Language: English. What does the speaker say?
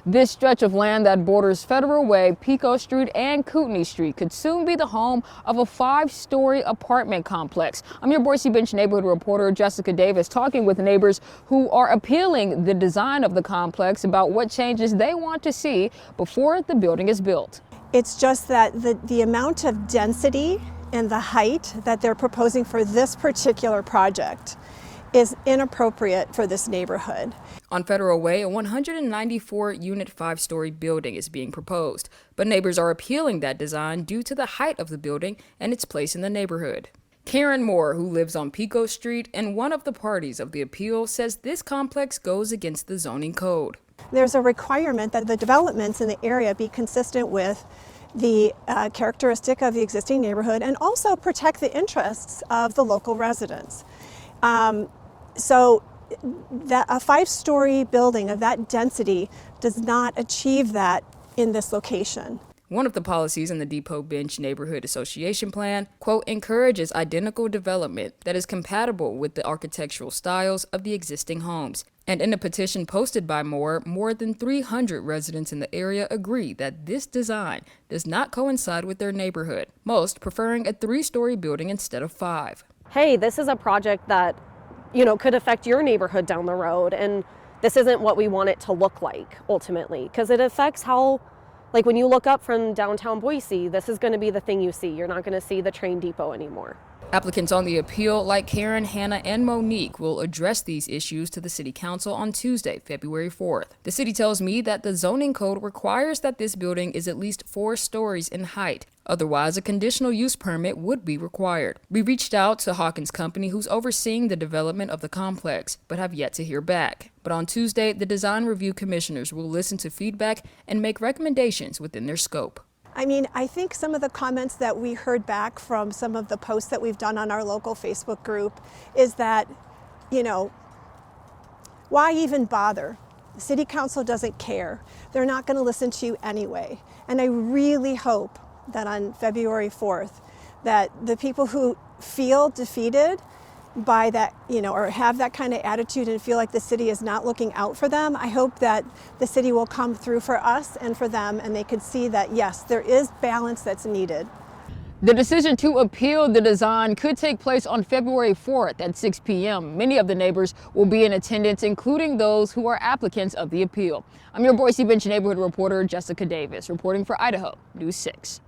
This stretch of land that borders Federal Way, Pico Street, and Kootenai Street could soon be the home of a 5-story apartment complex. I'm your Boise Bench neighborhood reporter, Jessica Davis, talking with neighbors who are appealing the design of the complex about what changes they want to see before the building is built. It's just that the amount of density and the height that they're proposing for this particular project is inappropriate for this neighborhood. On Federal Way, a 194-unit 5-story building is being proposed, but neighbors are appealing that design due to the height of the building and its place in the neighborhood. Karen Moore, who lives on Pico Street and one of the parties of the appeal, says this complex goes against the zoning code. There's a requirement that the developments in the area be consistent with the characteristic of the existing neighborhood and also protect the interests of the local residents. So that a 5-story building of that density does not achieve that in this location. One of the policies in the Boise Bench Neighborhood Association Plan, quote, encourages identical development that is compatible with the architectural styles of the existing homes. And in a petition posted by Moore, more than 300 residents in the area agree that this design does not coincide with their neighborhood, most preferring a 3-story building instead of 5. Hey, this is a project that, could affect your neighborhood down the road, and this isn't what we want it to look like ultimately, because it affects how, like when you look up from downtown Boise, this is going to be the thing you see. You're not going to see the train depot anymore. Applicants on the appeal, like Karen, Hannah, and Monique, will address these issues to the City Council on Tuesday, February 4th. The city tells me that the zoning code requires that this building is at least 4 stories in height. Otherwise, a conditional use permit would be required. We reached out to Hawkins Company, who's overseeing the development of the complex, but have yet to hear back. But on Tuesday, the design review commissioners will listen to feedback and make recommendations within their scope. I think some of the comments that we heard back from some of the posts that we've done on our local Facebook group is that, why even bother? The City Council doesn't care. They're not going to listen to you anyway. And I really hope that on February 4th, that the people who feel defeated by that, or have that kind of attitude and feel like the city is not looking out for them, I hope that the city will come through for us and for them, and they could see that, yes, there is balance that's needed. The decision to appeal the design could take place on February 4th at 6 p.m. Many of the neighbors will be in attendance, including those who are applicants of the appeal. I'm your Boise Bench neighborhood reporter, Jessica Davis, reporting for Idaho News 6.